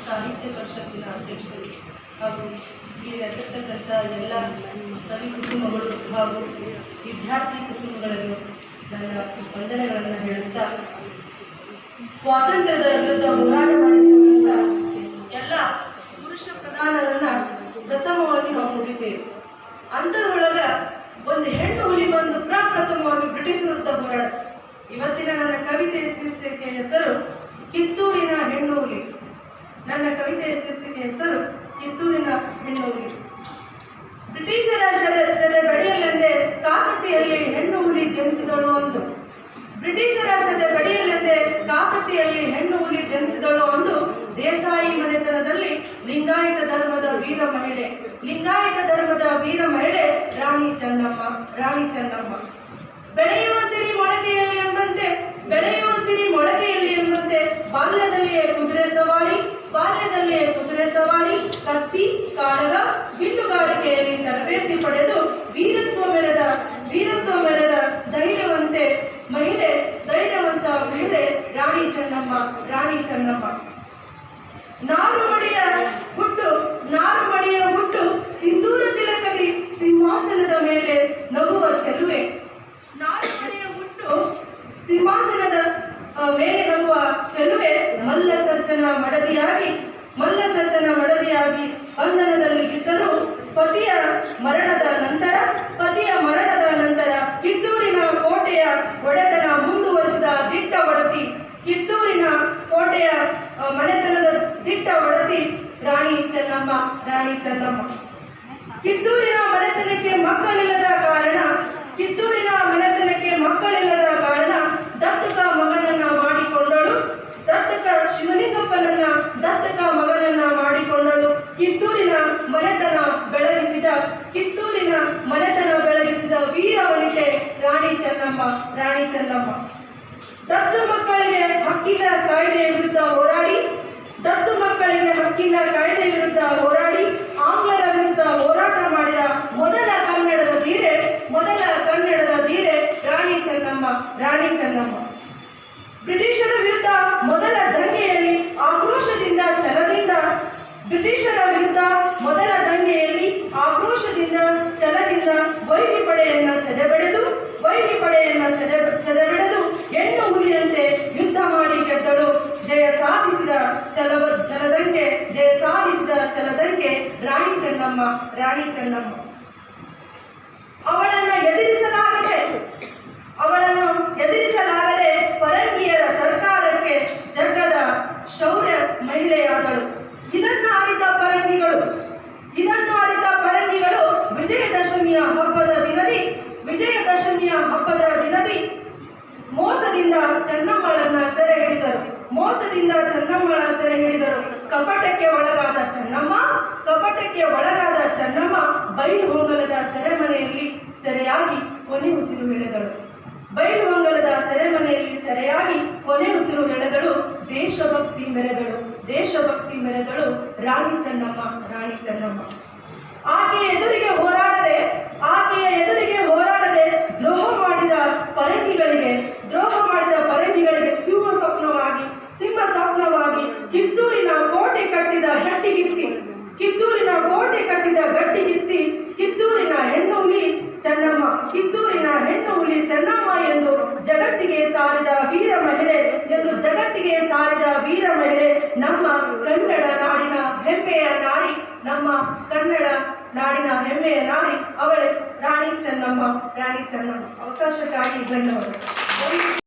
ಸಾಹಿತ್ಯ ಪರಿಷತ್ತಿನ ಅಧ್ಯಕ್ಷರು ಹಾಗೂ ಇಲ್ಲಿ ಆಗಿರ್ತಕ್ಕಂಥ ಎಲ್ಲ ಕವಿ ಕುಸುಮಗಳು ಹಾಗೂ ವಿದ್ಯಾರ್ಥಿ ಕುಸುಮಗಳನ್ನು ನನ್ನ ವಂದನೆಗಳನ್ನು ಹೇಳುತ್ತಾ, ಸ್ವಾತಂತ್ರ್ಯದ ವಿರುದ್ಧ ಹೋರಾಟ ಮಾಡಿದಂಥ ಎಲ್ಲ ಪುರುಷ ಪ್ರಧಾನರನ್ನು ಪ್ರಥಮವಾಗಿ ನಾವು ನೋಡಿದ್ದೇವೆ. ಅಂತರೊಳಗ ಒಂದು ಹೆಣ್ಣು ಹುಲಿ ಬಂದು ಪ್ರಪ್ರಥಮವಾಗಿ ಬ್ರಿಟಿಷ್ ವಿರುದ್ಧ ಹೋರಾಟ. ಇವತ್ತಿನ ನನ್ನ ಕವಿತೆಯ ಶೀರ್ಷಿಕೆ ಹೆಸರು ಕಿತ್ತೂರಿನ ಹೆಣ್ಣು ಹುಲಿ. ನನ್ನ ಕವಿತೆಯ ಶೀರ್ಷಿಕೆ ಹೆಸರು ಕಿತ್ತೂರಿನ ಹೆಣ್ಣು ಹುಲಿ. ಬ್ರಿಟಿಷರ ಸೆದೆ ಬಡಿಯಲೆಂದೇ ಕಾಕತಿಯಲ್ಲಿ ಹೆಣ್ಣು ಹುಲಿ ಜನಿಸಿದಳು ಒಂದು. ಬ್ರಿಟಿಷರ ಸೆದೆ ಬಡಿಯಲೆಂದೇ ಕಾಕತಿಯಲ್ಲಿ ಹೆಣ್ಣು ಹುಲಿ ಜನಿಸಿದಳು ಒಂದು. ದೇಸಾಯಿ ಮನೆತನದಲ್ಲಿ ಲಿಂಗಾಯತ ಧರ್ಮದ ವೀರ ಮಹಿಳೆ, ಲಿಂಗಾಯತ ಧರ್ಮದ ವೀರ ಮಹಿಳೆ ರಾಣಿ ಚೆನ್ನಮ್ಮ, ರಾಣಿ ಚೆನ್ನಮ್ಮ. ಬೆಳೆಯುವ ಸಿರಿ ಮೊಳಕೆಯಲ್ಲಿ ಎಂಬಂತೆ, ಬೆಳೆಯುವ ಸಿರಿ ಮೊಳಕೆಯಲ್ಲಿ ಎಂಬಂತೆ ಬಾಲ್ಯದಲ್ಲಿಯೇ ಕುದುರೆ ಸವಾರಿ, ಬಾಲ್ಯದಲ್ಲಿಯೇ ಕುದುರೆ ಸವಾರಿ, ಕತ್ತಿ ಕಾಳಗ ಬಿಲ್ಲುಗಾರಿಕೆಯಲ್ಲಿ ತರಬೇತಿ ಪಡೆದು ವೀರತ್ವ ಮೆರೆದ ಧೈರ್ಯವಂತ ಮಹಿಳೆ ರಾಣಿ ಚೆನ್ನಮ್ಮ, ರಾಣಿ ಚೆನ್ನಮ್ಮ. ನಾರುಮಡಿಯ ಹುಟ್ಟು ಸಿಂಧೂರ ತಿಲಕದಿ ಸಿಂಹಾಸನದ ಮೇಲೆ ನಗುವ ಚೆಲುವೆ. ನಾರುಮಡಿಯ ಹುಟ್ಟು ಸಿಂಹಾಸನದ ಮೇಲೆ ನಗುವ ಚೆಲುವೆ. ಮಲ್ಲಸರ್ಜನ ಮಡದಿಯಾಗಿ ಬಂಧನದಲ್ಲಿ ಇದ್ದರೂ ಪತಿಯ ಮರಣದ ನಂತರ ಕಿತ್ತೂರಿನ ಕೋಟೆಯ ಒಡೆತನ ಮುಂದುವರಿಸಿದ ದಿಟ್ಟ ಒಡತಿ, ಕಿತ್ತೂರಿನ ಕೋಟೆಯ ಮನೆತನದ ದಿಟ್ಟ ಒಡತಿ ರಾಣಿ ಚೆನ್ನಮ್ಮ, ರಾಣಿ ಚೆನ್ನಮ್ಮ. ಕಿತ್ತೂರಿನ ಮನೆತನಕ್ಕೆ ಮಕ್ಕಳಿಲ್ಲದ ಕಾರಣ ದತ್ತಕ ಮಗನನ್ನ ಮಾಡಿಕೊಂಡಳು. ಶಿವಲಿಂಗಪ್ಪನನ್ನ ದತ್ತಕ ಮಗನನ್ನ ಮಾಡಿಕೊಂಡಳು. ಕಿತ್ತೂರಿನ ಮನೆತನ ಬೆಳಗಿಸಿದ ವೀರ ವನಿತೆ ರಾಣಿ ಚೆನ್ನಮ್ಮ, ರಾಣಿ ಚೆನ್ನಮ್ಮ. ದತ್ತು ಮಕ್ಕಳಿಗೆ ಹಕ್ಕಿನ ಕಾಯ್ದೆಯ ವಿರುದ್ಧ ಹೋರಾಡಿ ಆಂಗ್ಲರ ವಿರುದ್ಧ ಹೋರಾಟ ಮಾಡಿದ ಮೊದಲ ಕನ್ನಡದ ಧೀರೆ ರಾಣಿ ಚೆನ್ನಮ್ಮ, ರಾಣಿ ಚೆನ್ನಮ್ಮ. ಬ್ರಿಟಿಷರ ವಿರುದ್ಧ ಮೊದಲ ದಂಗೆಯಲ್ಲಿ ಆಕ್ರೋಶದಿಂದ ಛಲದಿಂದ ವೈರಿ ಪಡೆಯನ್ನ ಸೆದೆಬೆಡೆದು ಹೆಣ್ಣು ಹುಲಿಯಂತೆ ಯುದ್ಧ ಮಾಡಿ ಗೆದ್ದಳು. ಜಯ ಸಾಧಿಸಿದ ಛಲದಂಗೆ ರಾಣಿ ಚೆನ್ನಮ್ಮ, ರಾಣಿ ಚೆನ್ನಮ್ಮ. ಅವಳನ್ನು ಎದುರಿಸಲಾಗದೆ ಪರಂಗಿಯರ ಸರ್ಕಾರಕ್ಕೆ ಜಗ್ಗದ ಶೌರ್ಯ ಮಹಿಳೆಯಾದಳು. ಇದನ್ನು ಅರಿತ ಪರಂಗಿಗಳು ವಿಜಯದಶಮಿಯ ಹಬ್ಬದ ದಿನದಿ ಮೋಸದಿಂದ ಚೆನ್ನಮ್ಮಳನ್ನ ಸೆರೆ ಹಿಡಿದರು. ಕಪಟಕ್ಕೆ ಒಳಗಾದ ಚೆನ್ನಮ್ಮ ಬೈಲುಹೊಂಗಲದ ಸೆರೆಮನೆಯಲ್ಲಿ ಸೆರೆಯಾಗಿ ಕೊನೆ ಉಸಿರು ಎಳೆದಳು. ದೇಶಭಕ್ತಿ ಮೆರೆದಳು ರಾಣಿ ಚೆನ್ನಮ್ಮ, ರಾಣಿ ಚೆನ್ನಮ್ಮ. ಆಕೆಯ ಎದುರಿಗೆ ಹೋರಾಡದೆ ದ್ರೋಹ ಮಾಡಿದ ಪರಂಗಿಗಳಿಗೆ ಸಿಂಹ ಸ್ವಪ್ನವಾಗಿ ಕಿತ್ತೂರಿನ ಕೋಟೆ ಕಟ್ಟಿದ ಗಟ್ಟಿಗಿತ್ತಿ ಕಿತ್ತೂರಿನ ಹೆಣ್ಣು ಹುಲಿ ಚೆನ್ನಮ್ಮ ಎಂದು ಜಗತ್ತಿಗೆ ಸಾರಿದ ವೀರ ಮಹಿಳೆ ನಮ್ಮ ಕನ್ನಡ ನಾಡಿನ ಹೆಮ್ಮೆಯ ನಾರಿ ಅವಳೇ ರಾಣಿ ಚೆನ್ನಮ್ಮ, ರಾಣಿ ಚೆನ್ನಮ್ಮ. ಅವಕಾಶಕ್ಕಾಗಿ ಧನ್ಯವಾದ.